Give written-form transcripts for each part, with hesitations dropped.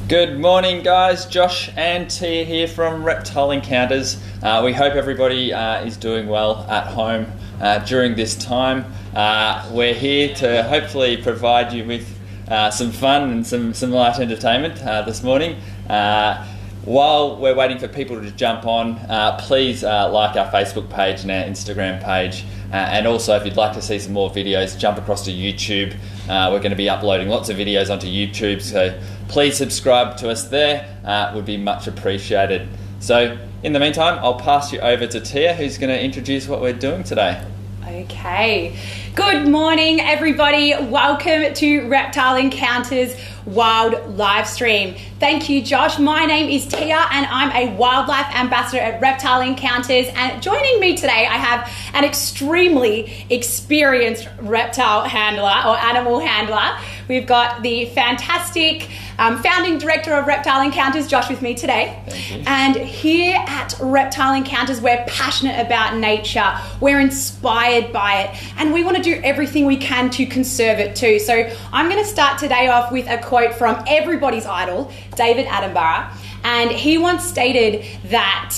Good morning, guys. Josh and Tia here from Reptile Encounters. We hope everybody is doing well at home during this time. We're here to hopefully provide you with some fun and some light entertainment this morning. While we're waiting for people to jump on, please like our Facebook page and our Instagram page. And also, if you'd like to see some more videos, jump across to YouTube. We're going to be uploading lots of videos onto YouTube, so please subscribe to us there. Would be much appreciated. So, in the meantime, I'll pass you over to Tia, who's going to introduce what we're doing today. Okay. Good morning, everybody. Welcome to Reptile Encounters Wild live stream. Thank you, Josh. My name is Tia and I'm a wildlife ambassador at Reptile Encounters, and joining me today I have an extremely experienced reptile handler or animal handler. We've got the fantastic founding director of Reptile Encounters, Josh, with me today. Thank you. And here at Reptile Encounters, we're passionate about nature, we're inspired by it, and we want to do everything we can to conserve it too. So I'm going to start today off with a quote from everybody's idol, David Attenborough, and he once stated that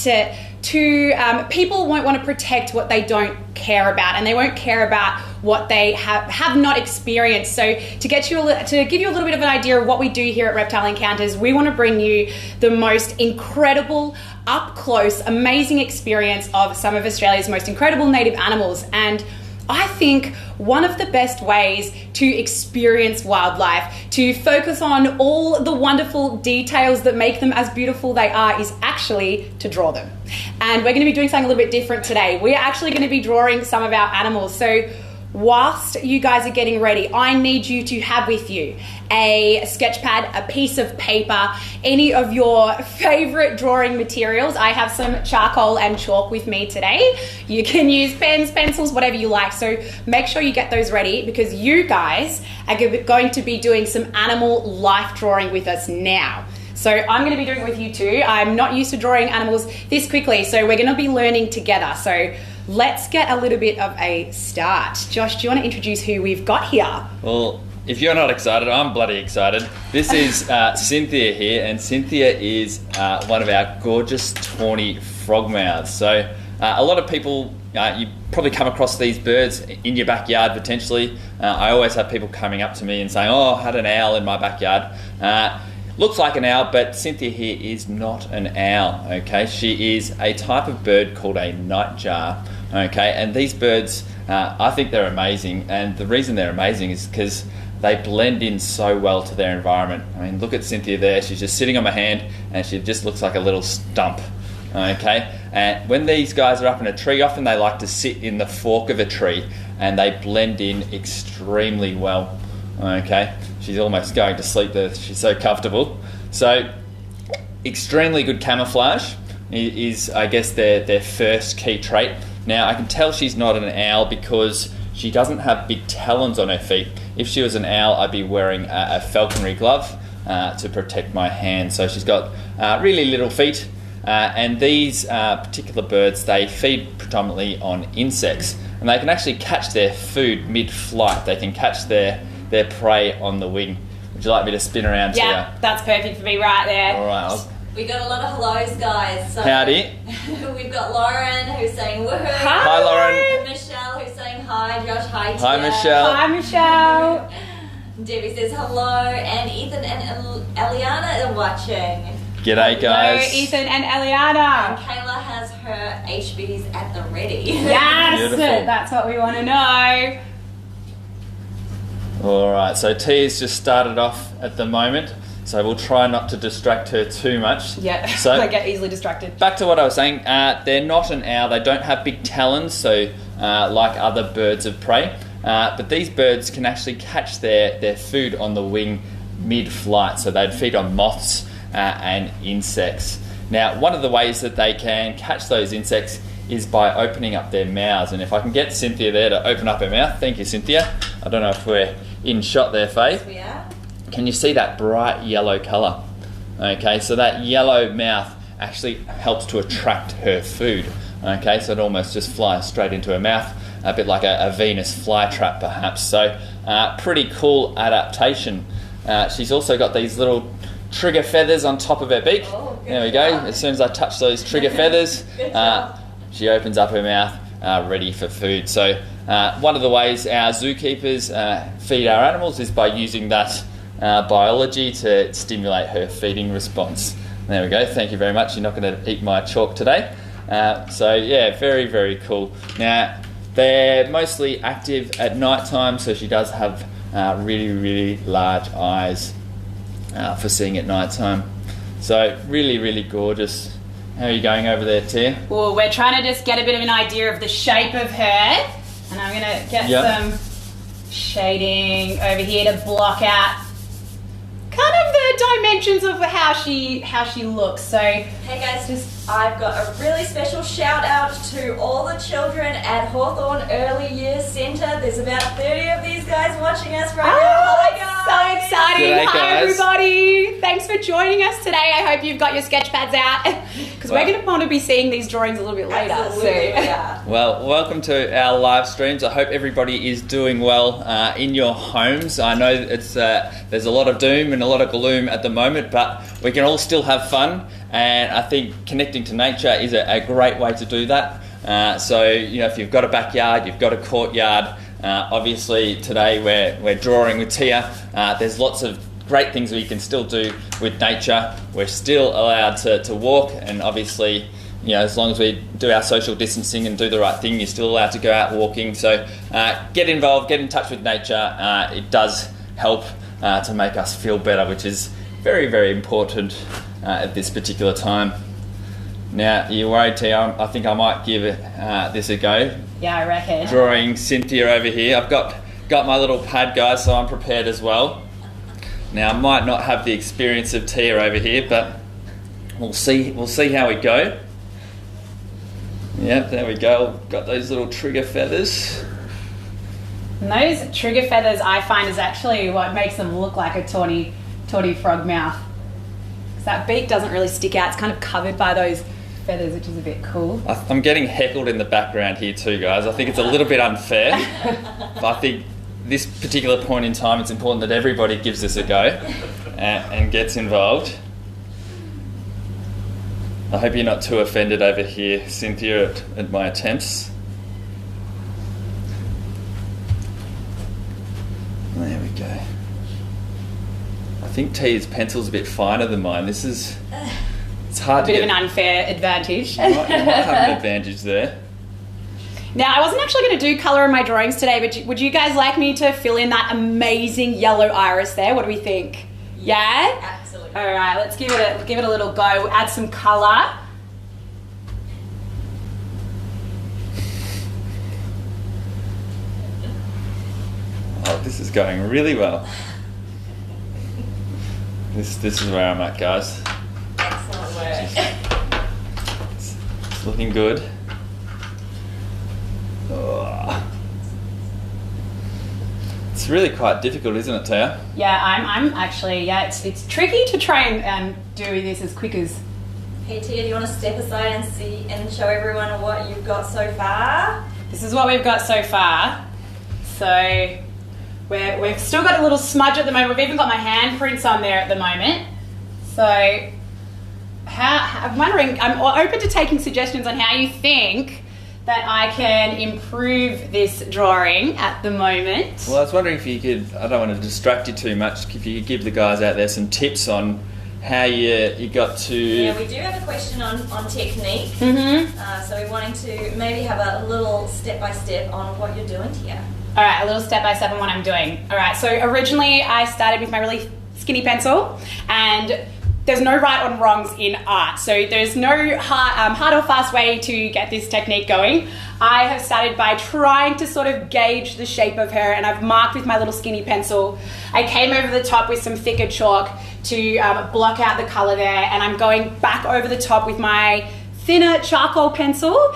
people won't want to protect what they don't care about, and they won't care about what they have not experienced. So to give you a little bit of an idea of what we do here at Reptile Encounters, we want to bring you the most incredible, up close, amazing experience of some of Australia's most incredible native animals. And I think one of the best ways to experience wildlife, to focus on all the wonderful details that make them as beautiful they are, is actually to draw them. And we're going to be doing something a little bit different today. We're actually going to be drawing some of our animals. So whilst you guys are getting ready, I need you to have with you a sketch pad, a piece of paper, any of your favorite drawing materials. I have some charcoal and chalk with me today. You can use pens, pencils, whatever you like. So make sure you get those ready, because you guys are going to be doing some animal life drawing with us now. So I'm going to be doing it with you too. I'm not used to drawing animals this quickly, so we're going to be learning together. So let's get a little bit of a start. Josh, do you want to introduce who we've got here? Well, if you're not excited, I'm bloody excited. This is Cynthia here, and Cynthia is one of our gorgeous tawny frogmouths. So a lot of people, you probably come across these birds in your backyard potentially. I always have people coming up to me and saying, oh, I had an owl in my backyard. Looks like an owl, but Cynthia here is not an owl, okay? She is a type of bird called a nightjar, okay? And these birds, I think they're amazing, and the reason they're amazing is because they blend in so well to their environment. I mean, look at Cynthia there. She's just sitting on my hand, and she just looks like a little stump, okay? And when these guys are up in a tree, often they like to sit in the fork of a tree, and they blend in extremely well, okay? She's almost going to sleep there. She's so comfortable. So, extremely good camouflage is, I guess, their first key trait. Now, I can tell she's not an owl because she doesn't have big talons on her feet. If she was an owl, I'd be wearing a falconry glove to protect my hand. So she's got really little feet. And these particular birds, they feed predominantly on insects. And they can actually catch their food mid-flight. They can catch their prey on the wing. Would you like me to spin around to you? Yeah, that's perfect for me right there. All right. We got a lot of hellos, guys. So Howdy. We've got Lauren who's saying woohoo. Hi, Lauren. Michelle who's saying hi. Josh, hi. Tia. Hi, Michelle. Hi, Michelle. Debbie says hello, and Ethan and Eliana are watching. G'day, guys. Hello, Ethan and And Eliana. Kayla has her HBs at the ready. Yes, Beautiful. that's what we want to know. All right, so Tia's just started off at the moment, so we'll try not to distract her too much. Yeah, So I get easily distracted. back to what I was saying, they're not an owl. They don't have big talons, so like other birds of prey. But these birds can actually catch their food on the wing mid-flight, so they'd feed on moths and insects. Now, one of the ways that they can catch those insects is by opening up their mouths. And if I can get Cynthia there to open up her mouth. Thank you, Cynthia. I don't know if we're in shot there, Faith. We are. Can you see that bright yellow colour? Okay, so that yellow mouth actually helps to attract her food. Okay, so it almost just flies straight into her mouth, a bit like a Venus flytrap perhaps. So pretty cool adaptation. She's also got these little trigger feathers on top of her beak. Oh, good There we go. job. As soon as I touch those trigger feathers, Good job. she opens up her mouth, ready for food. So one of the ways our zookeepers feed our animals is by using that biology to stimulate her feeding response. There we go. Thank you very much. You're not going to eat my chalk today. So yeah, very, very cool. Now, they're mostly active at night time, so she does have really, really large eyes for seeing at night time. So really, really gorgeous. How are you going over there, Tia? Well, we're trying to just get a bit of an idea of the shape of her. And I'm going to get some shading over here to block out kind of the dimensions of how she looks. So Hey guys, I've got a really special shout out to all the children at Hawthorn Early Years Centre. There's about 30 of these guys watching us right now. Hi guys! so exciting. G'day, Hi guys. everybody. Thanks for joining us today. I hope you've got your sketch pads out because we're going to want to be seeing these drawings a little bit later. Absolutely, So. yeah. Well, welcome to our live streams. I hope everybody is doing well in your homes. I know it's there's a lot of doom and a lot of gloom at the moment, but we can all still have fun. And I think connecting to nature is a great way to do that. So, you know, if you've got a backyard, you've got a courtyard, obviously today we're drawing with Tia. There's lots of great things we can still do with nature. We're still allowed to walk, and obviously, you know, as long as we do our social distancing and do the right thing, you're still allowed to go out walking. So get involved, get in touch with nature. It does help to make us feel better, which is very, very important at this particular time. Now, you're worried, Tia? I think I might give this a go. Yeah, I reckon. Drawing Cynthia over here. I've got my little pad, guys, so I'm prepared as well. Now, I might not have the experience of Tia over here, but we'll see how we go. Yep, there we go. Got those little trigger feathers. And those trigger feathers I find is actually what makes them look like a tawny frog mouth. Because that beak doesn't really stick out. It's kind of covered by those feathers, which is a bit cool. I'm getting heckled in the background here too, guys. I think it's a little bit unfair. But I think this particular point in time, it's important that everybody gives this a go and gets involved. I hope you're not too offended over here, Cynthia, at my attempts. There we go. I think Tia's pencil's a bit finer than mine. It's hard A to bit get. of an unfair advantage. You might have an advantage there. Now, I wasn't actually going to do colour in my drawings today, but would you guys like me to fill in that amazing yellow iris there? What do we think? Yeah? Absolutely. All right, let's give it a little go. We'll add some colour. Oh, this is going really well. This is where I'm at, guys. Excellent work. It's looking good. Oh. It's really quite difficult, isn't it, Tia? Yeah, I'm actually, it's tricky to try and do this as quick as... Hey Tia, do you want to step aside and see and show everyone what you've got so far? This is what we've got so far. So we've still got a little smudge at the moment. We've even got my handprints on there at the moment. So I'm wondering, I'm open to taking suggestions on how you think that I can improve this drawing at the moment. Well, I was wondering if you could, I don't want to distract you too much, if you could give the guys out there some tips on how you got to... Yeah, we do have a question on technique. Mm-hmm. So we're wanting to maybe have a little step-by-step on what you're doing here. All right, a little step-by-step on what I'm doing. All right, so originally I started with my really skinny pencil, and there's no right or wrongs in art. So there's no hard or fast way to get this technique going. I have started by trying to sort of gauge the shape of her, and I've marked with my little skinny pencil. I came over the top with some thicker chalk to block out the color there, and I'm going back over the top with my thinner charcoal pencil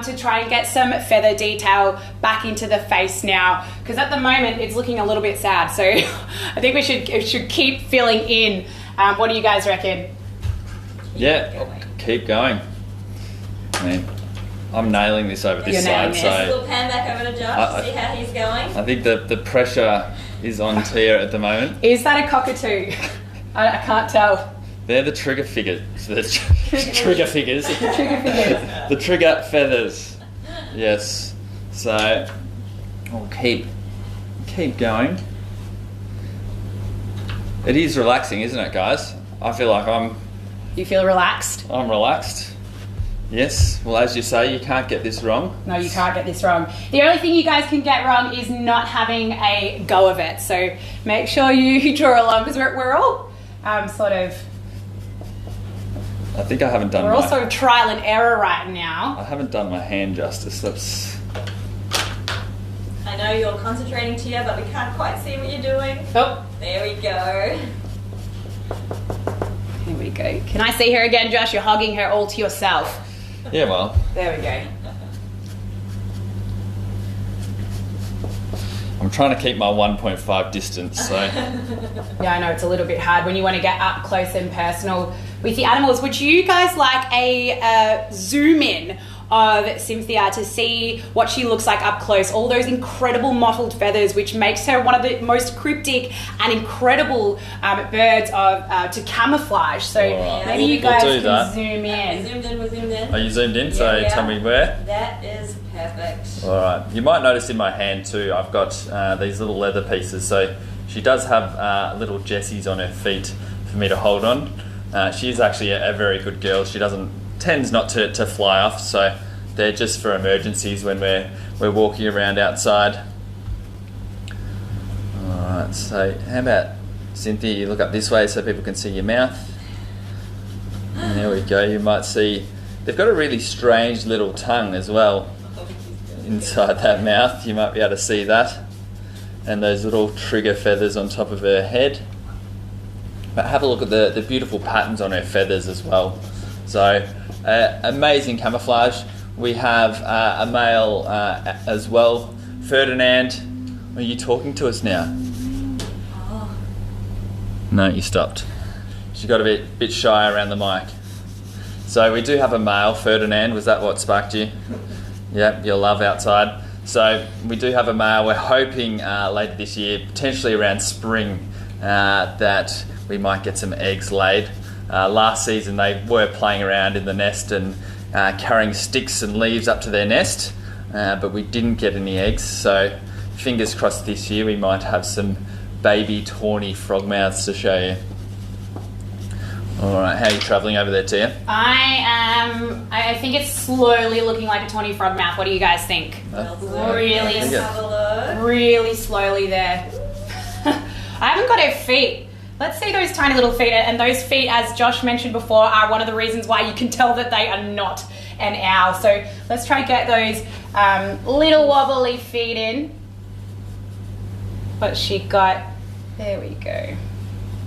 to try and get some feather detail back into the face now, because at the moment it's looking a little bit sad. So I think we should keep filling in. What do you guys reckon? Yeah, keep going. I mean, I'm nailing this over this You're side, nailing this. A so little pan back over to Josh to see how he's going. I think the pressure is on Tia at the moment. Is that a cockatoo? I can't tell. They're the trigger figures. The trigger figures. Trigger figures. The trigger feathers. Yes. So we'll keep going. It is relaxing, isn't it, guys? I feel like You feel relaxed? I'm relaxed. Yes. Well, as you say, you can't get this wrong. No, you can't get this wrong. The only thing you guys can get wrong is not having a go of it. So make sure you draw along, because we're all sort of... I think I haven't done We're also trial and error right now. I haven't done my hand justice. That's... I know you're concentrating, Tia, but we can't quite see what you're doing. Oh, There we go. here we go. Can I see her again, Josh? You're hugging her all to yourself. Yeah, well. There we go. I'm trying to keep my 1.5 distance, so... Yeah, I know it's a little bit hard when you want to get up close and personal with the animals. Would you guys like a zoom in of Cynthia to see what she looks like up close? All those incredible mottled feathers, which makes her one of the most cryptic and incredible birds to camouflage. So Alright. maybe you We'll guys do can that. zoom in. We're zoomed in. Are you zoomed in? So Yeah. tell me where. That is perfect. Alright. You might notice in my hand too, I've got these little leather pieces. So she does have little Jessies on her feet for me to hold on. She is actually a very good girl. She tends not to fly off, so they're just for emergencies when we're walking around outside. Alright, so how about Cynthia, you look up this way so people can see your mouth. And there we go. You might see they've got a really strange little tongue as well inside that mouth. You might be able to see that, and those little trigger feathers on top of her head. But have a look at the beautiful patterns on her feathers as well. So amazing camouflage. We have a male as well. Ferdinand, are you talking to us now? Oh. No, you stopped. She got a bit shy around the mic. So we do have a male, Ferdinand. Was that what sparked you? Yep, your love outside. So we do have a male. We're hoping later this year, potentially around spring, that we might get some eggs laid. Last season they were playing around in the nest and carrying sticks and leaves up to their nest, but we didn't get any eggs. So fingers crossed this year we might have some baby tawny frogmouths to show you. Alright, how are you travelling over there, Tia? I think it's slowly looking like a tawny frogmouth. What do you guys think? Really, Let's have a look. really slowly there. I haven't got her feet. Let's see those tiny little feet. And those feet, as Josh mentioned before, are one of the reasons why you can tell that they are not an owl. So let's try to get those little wobbly feet in. But she got, there we go.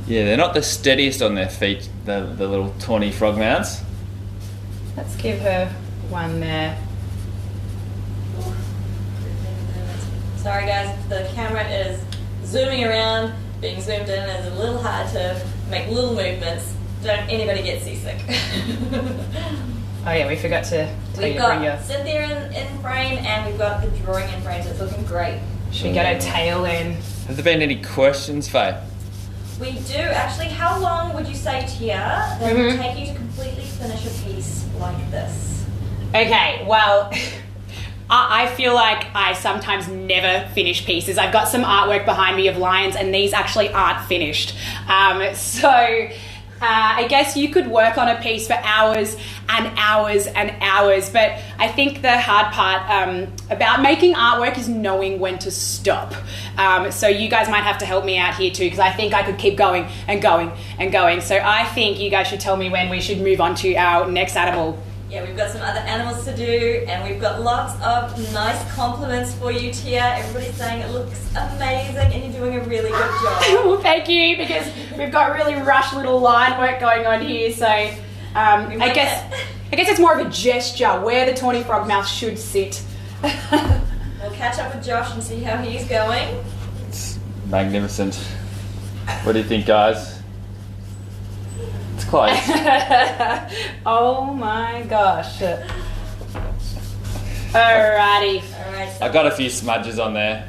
Yeah, they're not the steadiest on their feet, the little tawny frogmouths. Let's give her one there. Sorry guys, the camera is zooming around. Being zoomed in is a little hard to make little movements. Don't anybody get seasick. Oh yeah, we forgot to tell you We've to bring got your... Cynthia in frame and we've got the drawing in frame, so it's looking great. She got her tail in. Have there been any questions, Faye? We do actually. How long would you say, Tia, that it would take you to completely finish a piece like this? Okay, well, I feel like I sometimes never finish pieces. I've got some artwork behind me of lions, and these actually aren't finished. So I guess you could work on a piece for hours and hours and hours, but I think the hard part about making artwork is knowing when to stop. So you guys might have to help me out here too, because I think I could keep going and going and going. So I think you guys should tell me when we should move on to our next animal. Yeah, we've got some other animals to do, and we've got lots of nice compliments for you, Tia. Everybody's saying it looks amazing, and you're doing a really good job. Well, thank you, because we've got really rushed little line work going on here. So I guess it's more of a gesture where the tawny frogmouth should sit. We'll catch up with Josh and see how he's going. It's magnificent. What do you think, guys? It's close. Oh my gosh. Alrighty. Alright, so I got a few smudges on there.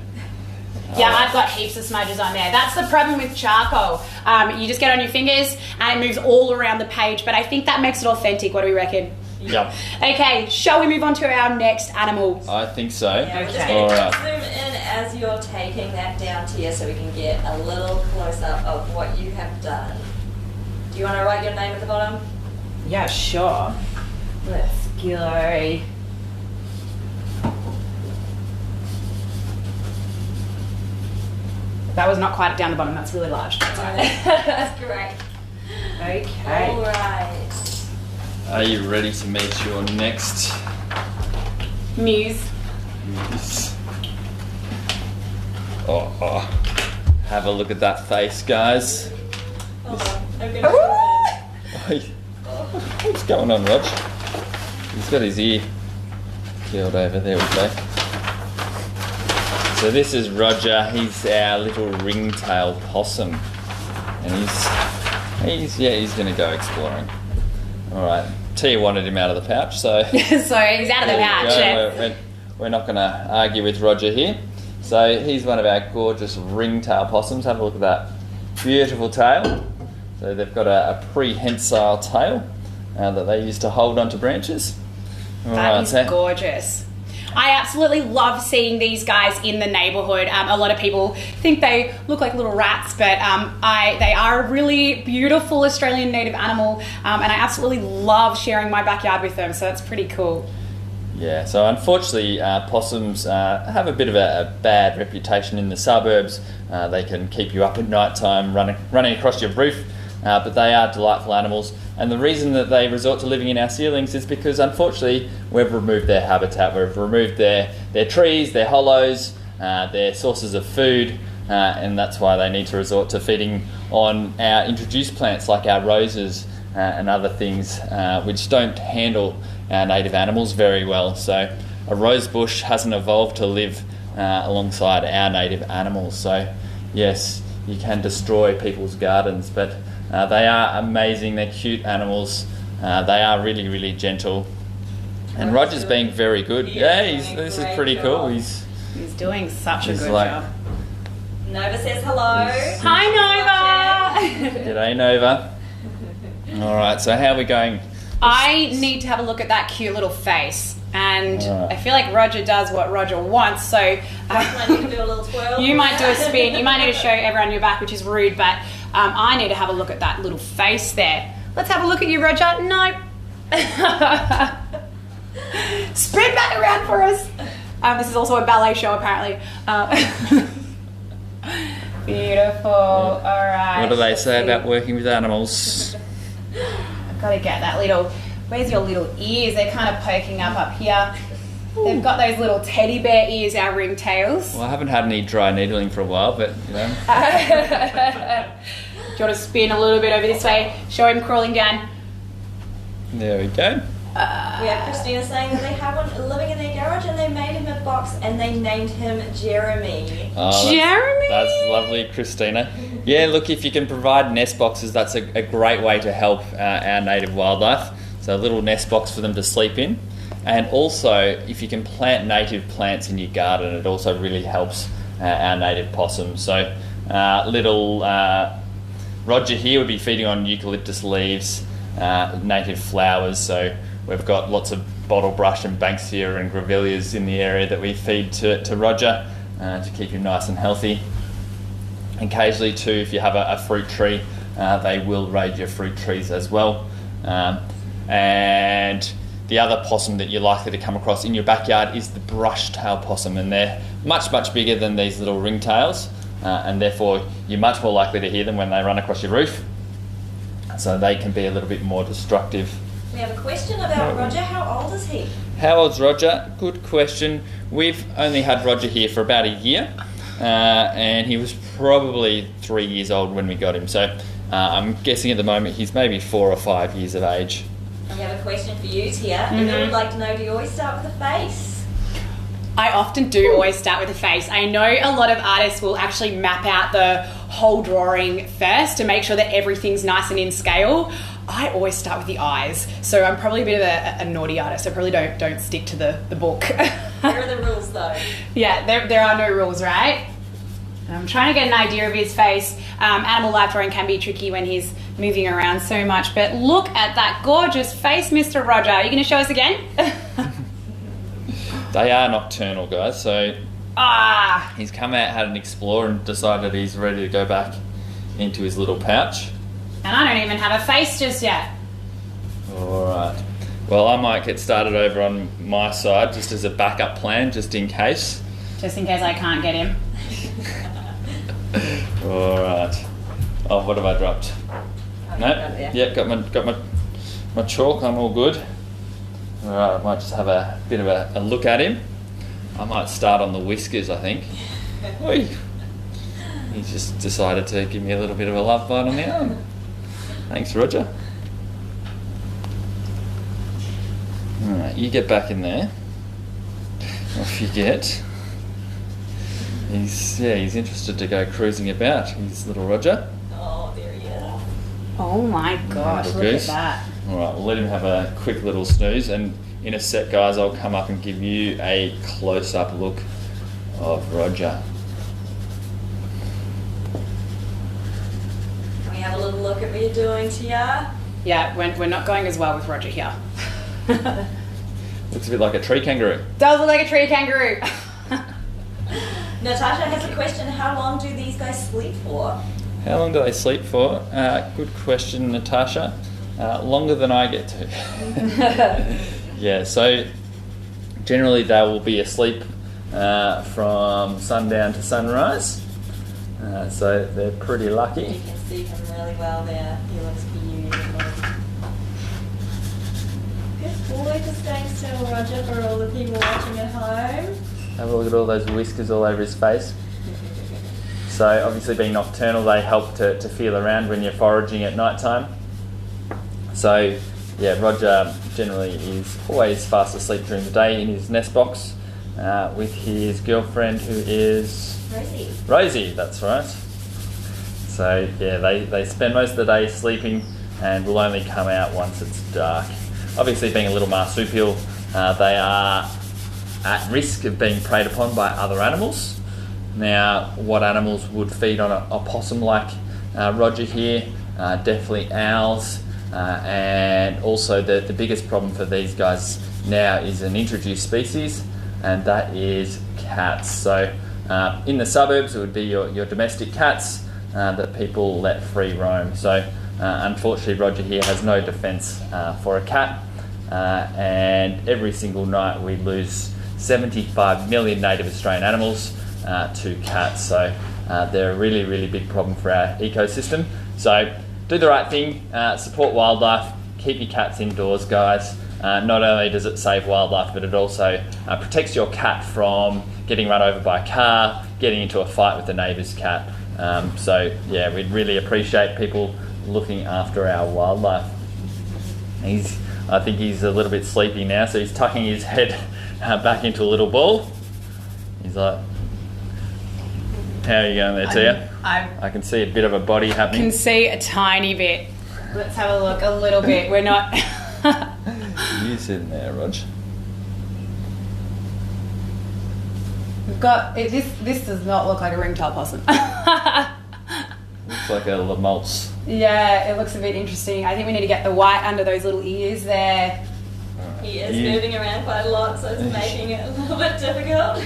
Yeah, I've got heaps of smudges on there. That's the problem with charcoal. You just get on your fingers and it moves all around the page, but I think that makes it authentic. What do we reckon? Yep. Okay, shall we move on to our next animal? I think so. Yeah, we're just Okay. going to Alright. zoom in as you're taking that down to you so we can get a little close-up of what you have done. Do you want to write your name at the bottom? Yeah, sure. Let's go. That was not quite down the bottom. That's really large. That's all right. That's great. Okay. All right. Are you ready to meet your next Muse. muse? Oh. Have a look at that face, guys. Hold on. I'm going to What's going on, Rog? He's got his ear killed over. There we go. So this is Roger. He's our little ringtail possum, and he's going to go exploring. All right. Tia wanted him out of the pouch, so So he's out of the pouch. there you go. We're not going to argue with Roger here. So he's one of our gorgeous ringtail possums. Have a look at that beautiful tail. So they've got a prehensile tail that they use to hold onto branches. All That right, is so- gorgeous. I absolutely love seeing these guys in the neighbourhood. A lot of people think they look like little rats, but they are a really beautiful Australian native animal, and I absolutely love sharing my backyard with them, so that's pretty cool. Yeah, so unfortunately, possums have a bit of a bad reputation in the suburbs. They can keep you up at night time running across your roof, but they are delightful animals. And the reason that they resort to living in our ceilings is because, unfortunately, we've removed their habitat. We've removed their trees, their hollows, their sources of food, and that's why they need to resort to feeding on our introduced plants like our roses and other things which don't handle our native animals very well. So a rose bush hasn't evolved to live alongside our native animals. So yes, you can destroy people's gardens, but they are amazing. They're cute animals. They are really, really gentle. And Roger's being very good. This is pretty cool. He's doing such a He's good like- job. Nova says hello. Hi, Nova! G'day, Nova. All right, so how are we going? I need to have a look at that cute little face. And Alright. I feel like Roger does what Roger wants, so I need to do a little twirl. you might do a spin. You might need to show everyone your back, which is rude, but I need to have a look at that little face there. Let's have a look at you, Roger. Nope. Spin back around for us. This is also a ballet show, apparently. Beautiful. All right. What do they Let's say see. about working with animals? I've got to get that little. Where's your little ears? They're kind of poking up here. They've got those little teddy bear ears, our ringtails. Well, I haven't had any dry needling for a while, but you know. Do you want to spin a little bit over this way? Show him crawling down. There we go. We have Christina saying that they have one living in their garage and they made him a box and they named him Jeremy. Oh, that's- Jeremy! That's lovely, Christina. Yeah, look, if you can provide nest boxes, that's a great way to help our native wildlife. So a little nest box for them to sleep in. And also, if you can plant native plants in your garden, it also really helps our native possums. So little Roger here would be feeding on eucalyptus leaves, native flowers. So we've got lots of bottle brush and banksia and grevilleas in the area that we feed to Roger to keep him nice and healthy. Occasionally too, if you have a fruit tree, they will raid your fruit trees as well. And the other possum that you're likely to come across in your backyard is the brush-tail possum, and they're much, much bigger than these little ringtails, and therefore you're much more likely to hear them when they run across your roof. So they can be a little bit more destructive. We have a question about Roger. How old is he? How old's Roger? Good question. We've only had Roger here for about a year, and he was probably 3 years old when we got him. So I'm guessing at the moment he's maybe 4 or 5 years of age. We have a question for you, Tia. And I would like to know, do you always start with the face? I often do always start with the face. I know a lot of artists will actually map out the whole drawing first to make sure that everything's nice and in scale. I always start with the eyes. So I'm probably a bit of a naughty artist. I probably don't stick to the book. Here are the rules, though. Yeah, there are no rules, right? I'm trying to get an idea of his face. Animal life drawing can be tricky when he's moving around so much, but look at that gorgeous face, Mr. Roger. Are you going to show us again? They are nocturnal, guys, so he's come out, had an explore, and decided he's ready to go back into his little pouch. And I don't even have a face just yet. Alright. Well, I might get started over on my side just as a backup plan, just in case. Just in case I can't get him. Alright. Oh, what have I dropped? No? Yeah, got my chalk, I'm all good. Alright, I might just have a bit of a look at him. I might start on the whiskers, I think. Oi. He just decided to give me a little bit of a love bite on the arm. Thanks, Roger. Alright, you get back in there. Off you get. He's interested to go cruising about, his little Roger. Oh, there he is. Oh my gosh, look at that. Alright, we'll let him have a quick little snooze, and in a sec, guys, I'll come up and give you a close-up look of Roger. Can we have a little look at what you're doing, Tia? Yeah, we're not going as well with Roger here. Looks a bit like a tree kangaroo. Does look like a tree kangaroo. Natasha has a question. How long do these guys sleep for? How long do they sleep for? Good question, Natasha. Longer than I get to. Yeah, so generally they will be asleep from sundown to sunrise. So they're pretty lucky. You can see him really well there. He looks beautiful. Good boy for staying still, Roger, for all the people watching at home. Have a look at all those whiskers all over his face. So obviously being nocturnal, they help to feel around when you're foraging at night time. So yeah, Roger generally is always fast asleep during the day in his nest box with his girlfriend, who is Rosie, that's right. So yeah, they spend most of the day sleeping and will only come out once it's dark. Obviously being a little marsupial, they are at risk of being preyed upon by other animals. Now, what animals would feed on a possum like Roger here? Definitely owls, and also the biggest problem for these guys now is an introduced species, and that is cats. So in the suburbs it would be your domestic cats that people let free roam. So unfortunately Roger here has no defence for a cat, and every single night we lose 75 million native Australian animals to cats. So they're a really, really big problem for our ecosystem. So do the right thing, support wildlife, keep your cats indoors, guys. Not only does it save wildlife, but it also protects your cat from getting run over by a car, getting into a fight with the neighbour's cat. So yeah, we'd really appreciate people looking after our wildlife. I think he's a little bit sleepy now, so he's tucking his head back into a little ball. He's like, how are you going there, Tia? I can see a bit of a body happening. Can see a tiny bit. Let's have a look, a little bit. We're not... You sitting there, Rog. We've got... This does not look like a ringtail possum. Looks like a Lamolt's. Yeah, it looks a bit interesting. I think we need to get the white under those little ears there. He is moving around quite a lot, so it's making it a little bit difficult.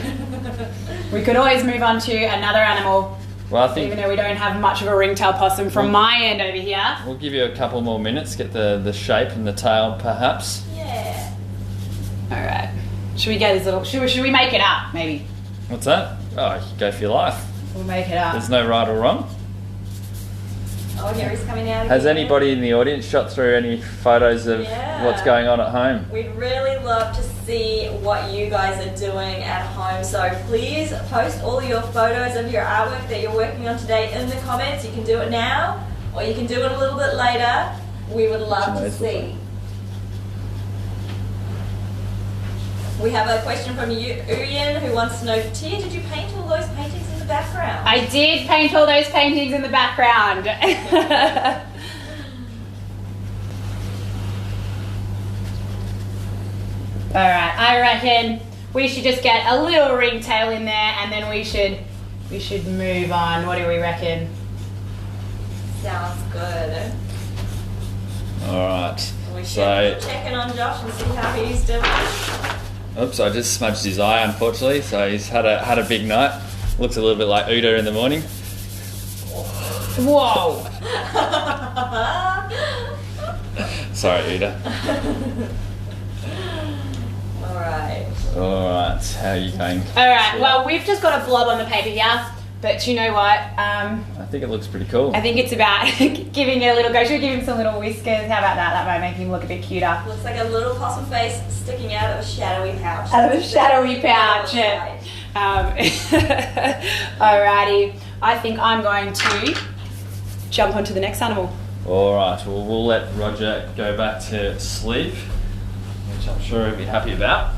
We could always move on to another animal. Well, I think even though we don't have much of a ringtail possum from my end over here. We'll give you a couple more minutes, get the shape and the tail, perhaps. Yeah. All right. Should we get his little? Should we make it up? Maybe. What's that? Oh, you go for your life. We'll make it up. There's no right or wrong. Oh, here he's coming out. Has anybody in the audience shot through any photos of what's going on at home? We'd really love to see what you guys are doing at home. So please post all your photos of your artwork that you're working on today in the comments. You can do it now, or you can do it a little bit later. We would love to see. We have a question from Urian who wants to know, Tia, did you paint all those paintings in the background? I did paint all those paintings in the background. Alright, I reckon we should just get a little ringtail in there, and then we should we should move on. What do we reckon? Sounds good. Alright. We should So, check in on Josh and see how he's doing. oops, I just smudged his eye, unfortunately. So he's had a big night. Looks a little bit like Uda in the morning. Whoa! Sorry, Uda. Alright, how are you going? Alright, well, we've just got a blob on the paper here, but you know what? I think it looks pretty cool. I think it's about giving it a little go. Should we give him some little whiskers? How about that? That might make him look a bit cuter. Looks like a little possum face sticking out of a shadowy pouch. Out of a shadowy pouch. Alrighty, I think I'm going to jump onto the next animal. Alright, well, we'll let Roger go back to sleep, which I'm sure he'll be happy about.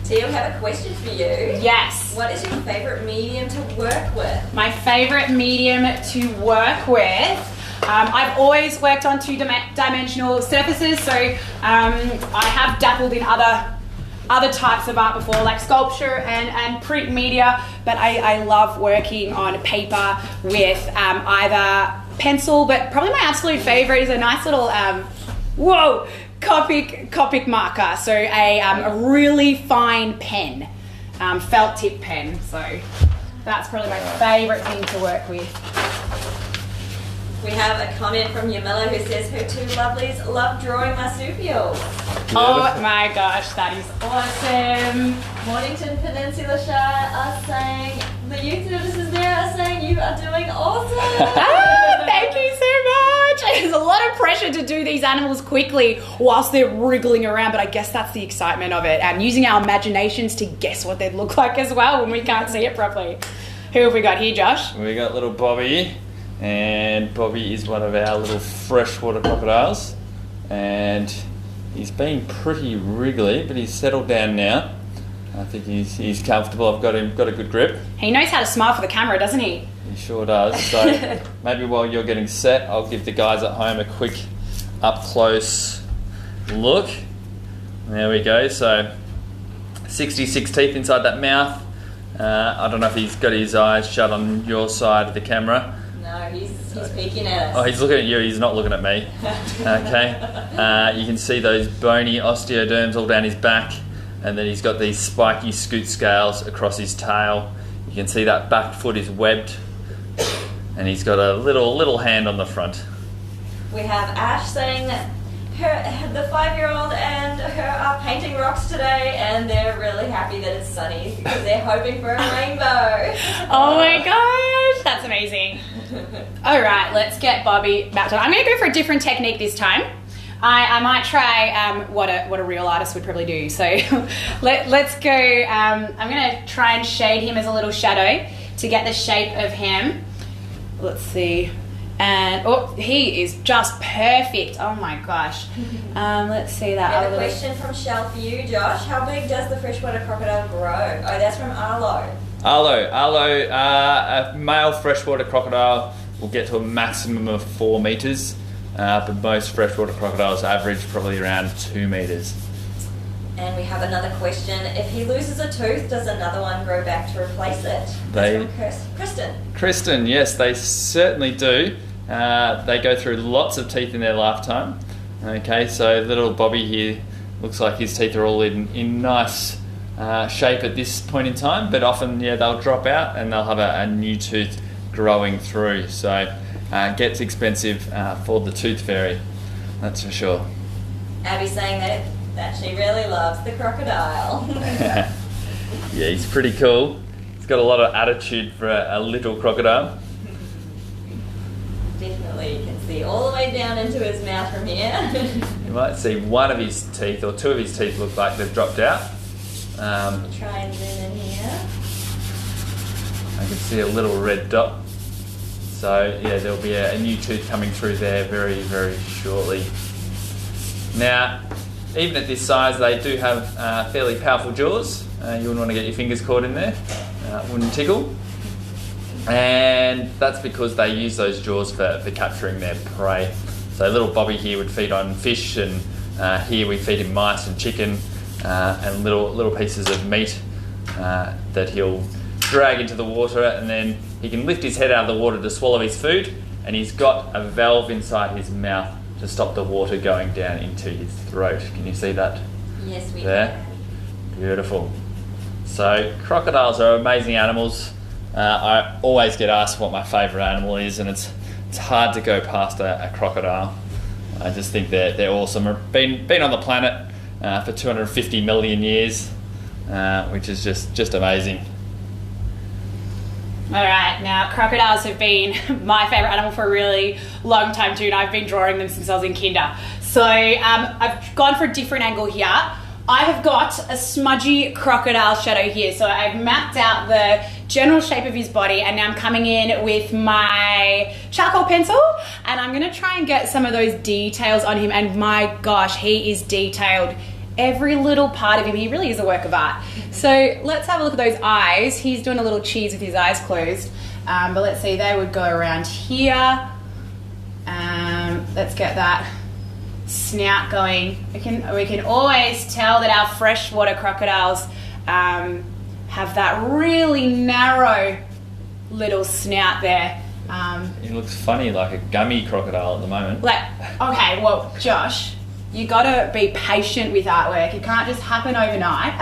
Tia, we have a question for you. Yes. What is your favourite medium to work with? My favourite medium to work with. I've always worked on two-dimensional surfaces, so I have dabbled in other types of art before, like sculpture and print media, but I love working on paper with either pencil, but probably my absolute favourite is a nice little Copic marker, so a really fine pen, felt tip pen, so that's probably my favourite thing to work with. We have a comment from Yamila who says her two lovelies love drawing marsupials. Oh my gosh, that is awesome. Mornington Peninsula Shire are saying, the youth services there are saying you are doing awesome. Thank you so much. There's a lot of pressure to do these animals quickly whilst they're wriggling around, but I guess that's the excitement of it, and using our imaginations to guess what they'd look like as well when we can't see it properly. Who have we got here, Josh? We got little Bobby, and Bobby is one of our little freshwater crocodiles, and he's been pretty wriggly, but he's settled down now. I think he's comfortable. I've got a good grip. He knows how to smile for the camera, doesn't he? He sure does. So maybe while you're getting set, I'll give the guys at home a quick up close look. There we go. So 66 teeth inside that mouth. I don't know if he's got his eyes shut on your side of the camera. No, he's peeking at us. Oh, he's looking at you. He's not looking at me. Okay. You can see those bony osteoderms all down his back, and then he's got these spiky scoot scales across his tail. You can see that back foot is webbed, and he's got a little hand on the front. We have Ash saying the 5-year-old and her are painting rocks today, and they're really happy that it's sunny because they're hoping for a rainbow. Oh my gosh, that's amazing. All right, let's get Bobby back on. I'm going to go for a different technique this time. I might try what a real artist would probably do. So let's go. I'm going to try and shade him as a little shadow to get the shape of him. Let's see. And he is just perfect. Oh my gosh. Let's see that. I have a question from Shell for you, Josh. How big does the freshwater crocodile grow? Oh, that's from Arlo. Arlo, a male freshwater crocodile will get to a maximum of 4 meters, but most freshwater crocodiles average probably around 2 meters. And we have another question. If he loses a tooth, does another one grow back to replace it? That's from Kristen. Kristen, yes, they certainly do. They go through lots of teeth in their lifetime. Okay, so little Bobby here looks like his teeth are all in nice shape at this point in time, but often, they'll drop out and they'll have a new tooth growing through. So it gets expensive for the tooth fairy, that's for sure. Abby's saying that she really loves the crocodile. Yeah, he's pretty cool. He's got a lot of attitude for a little crocodile. Definitely, you can see all the way down into his mouth from here. You might see one of his teeth, or 2 of his teeth look like they've dropped out. Try and zoom in here. I can see a little red dot. So there'll be a new tooth coming through there very, very shortly. Now, even at this size, they do have fairly powerful jaws. You wouldn't want to get your fingers caught in there. It wouldn't tickle. And that's because they use those jaws for capturing their prey. So little Bobby here would feed on fish, and here we feed him mice and chicken and little pieces of meat. that he'll drag into the water, and then he can lift his head out of the water to swallow his food, and he's got a valve inside his mouth to stop the water going down into his throat. Can you see that? Yes, we There? can. Beautiful. So crocodiles are amazing animals. I always get asked what my favourite animal is, and it's hard to go past a crocodile. I just think they're awesome. Been on the planet for 250 million years, which is just amazing. All right, now crocodiles have been my favourite animal for a really long time too, and I've been drawing them since I was in kinder. So I've gone for a different angle here. I have got a smudgy crocodile shadow here. So I've mapped out the general shape of his body, and now I'm coming in with my charcoal pencil, and I'm gonna try and get some of those details on him. And my gosh, he is detailed. Every little part of him, he really is a work of art. So let's have a look at those eyes. He's doing a little cheese with his eyes closed. But let's see, they would go around here. Let's get that snout going. We can always tell that our freshwater crocodiles have that really narrow little snout there. He looks funny, like a gummy crocodile at the moment. Okay, well, Josh, you gotta be patient with artwork. It can't just happen overnight.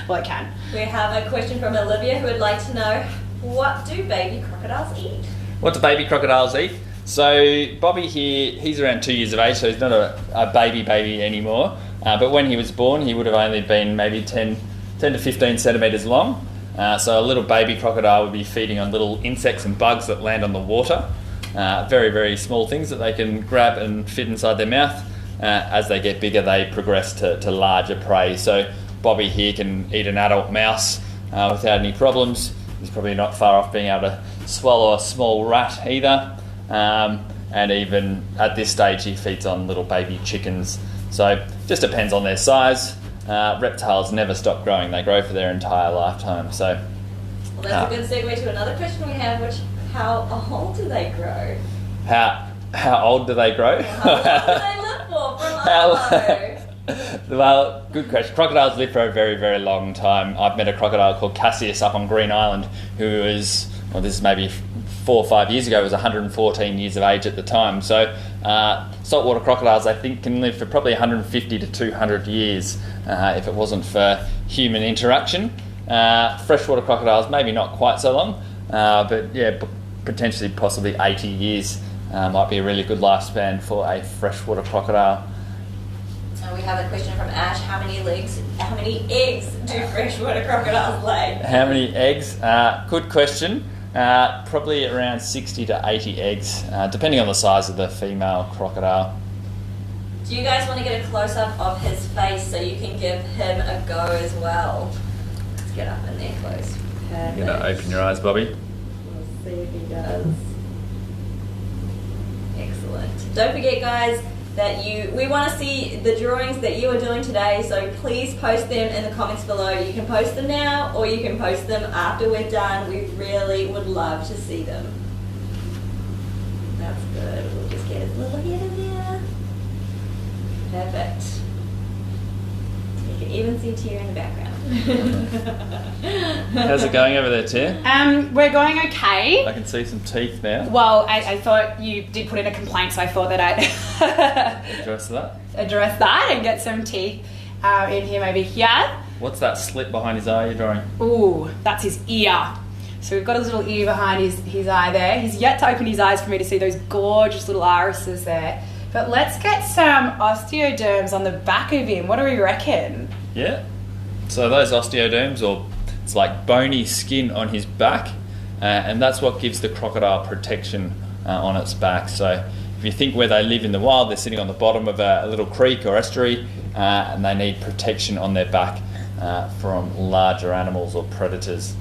Well, it can. We have a question from Olivia who would like to know, what do baby crocodiles eat? What do baby crocodiles eat? So Bobby here, he's around 2 years of age, so he's not a baby anymore. But when he was born, he would have only been maybe 10 to 15 centimetres long. So a little baby crocodile would be feeding on little insects and bugs that land on the water. Very, very small things that they can grab and fit inside their mouth. As they get bigger, they progress to larger prey. So Bobby here can eat an adult mouse without any problems. He's probably not far off being able to swallow a small rat either. And even at this stage, he feeds on little baby chickens. So just depends on their size. Reptiles never stop growing. They grow for their entire lifetime. So, well, that's a good segue to another question we have, which, how old do they grow? How old do they grow? How long do they live for Arlo? Well, good question. Crocodiles live for a very, very long time. I've met a crocodile called Cassius up on Green Island who was, well, this is maybe 4 or 5 years ago, was 114 years of age at the time. So saltwater crocodiles, I think, can live for probably 150 to 200 years if it wasn't for human interaction. Freshwater crocodiles, maybe not quite so long, but yeah, potentially possibly 80 years might be a really good lifespan for a freshwater crocodile. We have a question from Ash. How many eggs do freshwater crocodiles lay? How many eggs? Good question. Probably around 60 to 80 eggs, depending on the size of the female crocodile. Do you guys want to get a close-up of his face so you can give him a go as well? Let's get up in there close. Perfect. You're going to open your eyes, Bobby. We'll see if he does. Excellent. Don't forget, guys, that we want to see the drawings that you are doing today, so please post them in the comments below. You can post them now or you can post them after we're done. We really would love to see them. That's good. We'll just get his little head in there. Perfect. You can even see Tia in the background. How's it going over there, Tia? We're going okay. I can see some teeth now. Well, I thought you did put in a complaint, so I thought that I'd Address that. address that and get some teeth in here, maybe here. What's that slit behind his eye you're drawing? Ooh, that's his ear. So we've got a little ear behind his eye there. He's yet to open his eyes for me to see those gorgeous little irises there. But let's get some osteoderms on the back of him. What do we reckon? Yeah. So those osteoderms, or it's like bony skin on his back, and that's what gives the crocodile protection on its back. So if you think where they live in the wild, they're sitting on the bottom of a little creek or estuary, and they need protection on their back from larger animals or predators.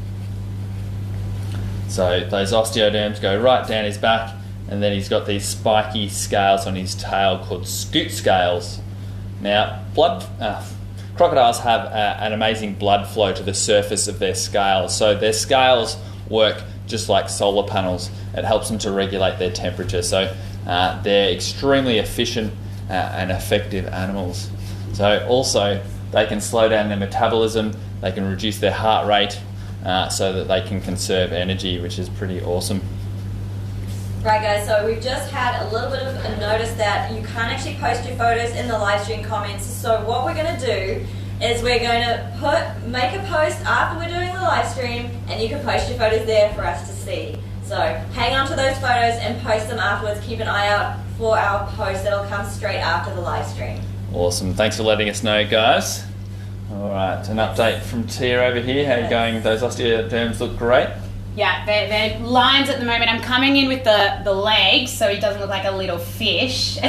So those osteoderms go right down his back, and then he's got these spiky scales on his tail called scoot scales. Now, crocodiles have an amazing blood flow to the surface of their scales. So their scales work just like solar panels. It helps them to regulate their temperature. So they're extremely efficient and effective animals. So also they can slow down their metabolism. they can reduce their heart rate so that they can conserve energy, which is pretty awesome. Right guys, so we've just had a little bit of a notice that you can't actually post your photos in the live stream comments. So what we're going to do is we're going to make a post after we're doing the live stream, and you can post your photos there for us to see. So hang on to those photos and post them afterwards. Keep an eye out for our post that'll come straight after the live stream. Awesome. Thanks for letting us know, guys. All right, an update from Tia over here. How are you going? Those osteoderms look great. Yeah, they're lines at the moment. I'm coming in with the legs so he doesn't look like a little fish. So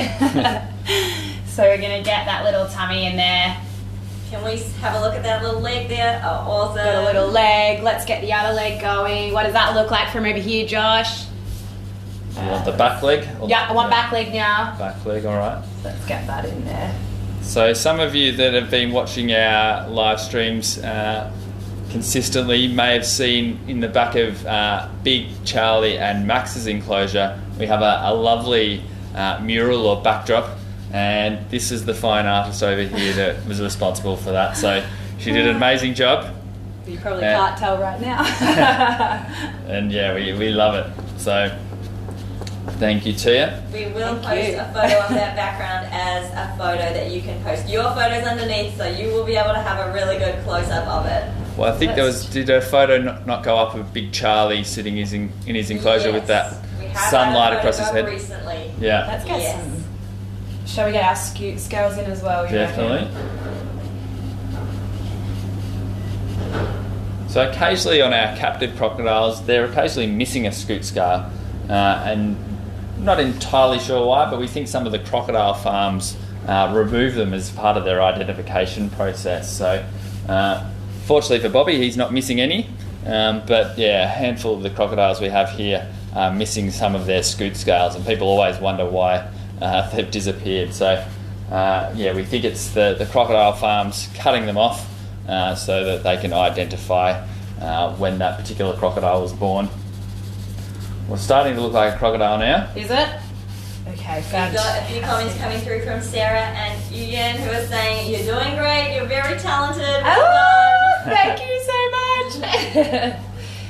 we're going to get that little tummy in there. Can we have a look at that little leg there? Oh, awesome. Got a little leg. Let's get the other leg going. What does that look like from over here, Josh? You want the back leg? Yeah, I want back leg now. Back leg, all right. Let's get that in there. So some of you that have been watching our live streams consistently may have seen in the back of Big, Charlie and Max's enclosure, we have a lovely mural or backdrop, and this is the fine artist over here that was responsible for that. So she did an amazing job. You probably can't tell right now. And yeah, we love it. So thank you, Tia. We will post a photo of that background as a photo that you can post your photos underneath, so you will be able to have a really good close-up of it. Well, I think did a photo not go up of Big Charlie sitting in his enclosure with that sunlight across his head? Recently. Yeah. Let's get some. Shall we get our scoot scales in as well? Definitely. So occasionally on our captive crocodiles, they're occasionally missing a scoot scale, and not entirely sure why, but we think some of the crocodile farms remove them as part of their identification process. So fortunately for Bobby, he's not missing any, but yeah, a handful of the crocodiles we have here are missing some of their scoot scales, and people always wonder why they've disappeared. So yeah, we think it's the crocodile farms cutting them off so that they can identify when that particular crocodile was born. We're starting to look like a crocodile now. Is it? Okay, We've got a few comments coming through from Sarah and Yuyen, who are saying, you're doing great, you're very talented, well done. Thank you so much.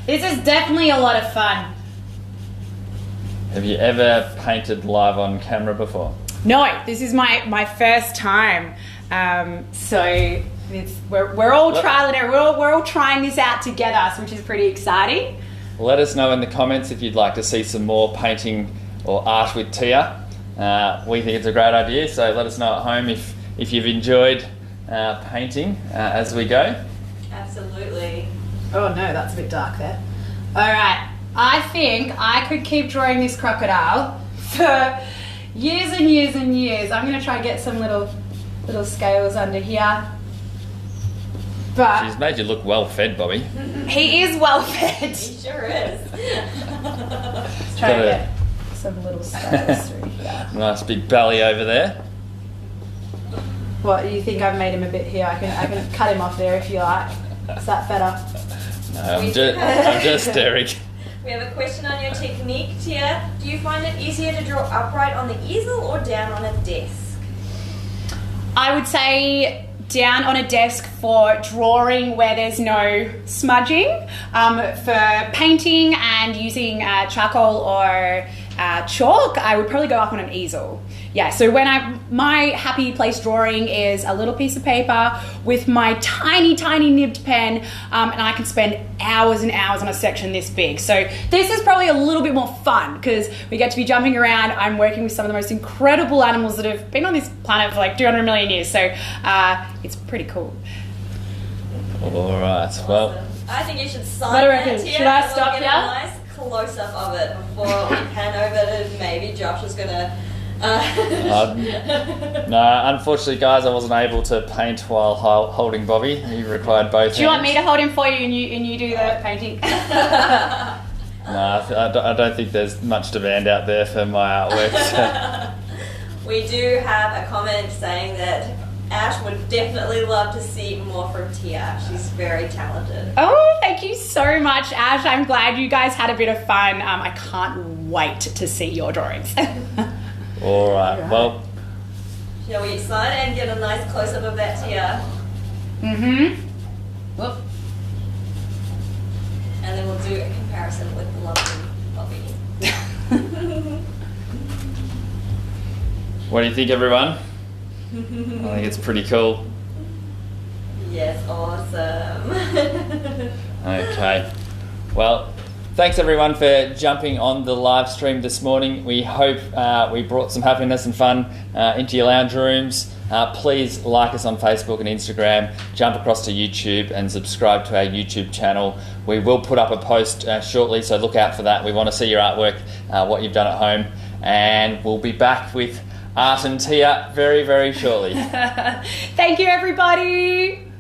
This is definitely a lot of fun. Have you ever painted live on camera before? No, this is my first time. So we're all trialing it. We're all trying this out together, which is pretty exciting. Let us know in the comments if you'd like to see some more painting or art with Tia. We think it's a great idea, so let us know at home if you've enjoyed painting as we go. Absolutely. Oh no, that's a bit dark there. All right, I think I could keep drawing this crocodile for years and years and years. I'm going to try and get some little scales under here. But she's made you look well fed, Bobby. He is well fed. He sure is. Let's try and get some little scales through here. Nice big belly over there. What, you think I've made him a bit here? I can cut him off there if you like. Is that better? No, I'm just staring. We have a question on your technique, Tia. Do you find it easier to draw upright on the easel or down on a desk? I would say down on a desk for drawing where there's no smudging. For painting and using charcoal or chalk, I would probably go up on an easel. Yeah, so my happy place drawing is a little piece of paper with my tiny, tiny nibbed pen, and I can spend hours and hours on a section this big. So this is probably a little bit more fun because we get to be jumping around. I'm working with some of the most incredible animals that have been on this planet for like 200 million years. So it's pretty cool. All right, well. I think you should sign What do you that, reckon? Tia. Should I We'll stop get here? a nice close-up of it before we pan over to maybe Josh is going to... No, unfortunately, guys, I wasn't able to paint while holding Bobby. He required both hands. Do you want me to hold him for you and you do the painting? No, I don't think there's much demand out there for my artwork. So. We do have a comment saying that Ash would definitely love to see more from Tia. She's very talented. Oh, thank you so much, Ash. I'm glad you guys had a bit of fun. I can't wait to see your drawings. All right, well. Shall we sign and get a nice close-up of that Tia? Mm-hmm. Whoop. And then we'll do a comparison with the lovely Bobby. What do you think, everyone? I think it's pretty cool. Yes, awesome. Okay. Well, thanks everyone for jumping on the live stream this morning. We hope we brought some happiness and fun into your lounge rooms. Please like us on Facebook and Instagram. Jump across to YouTube and subscribe to our YouTube channel. We will put up a post shortly, so look out for that. We want to see your artwork, what you've done at home, and we'll be back with Art and Tia very, very shortly. Thank you, everybody.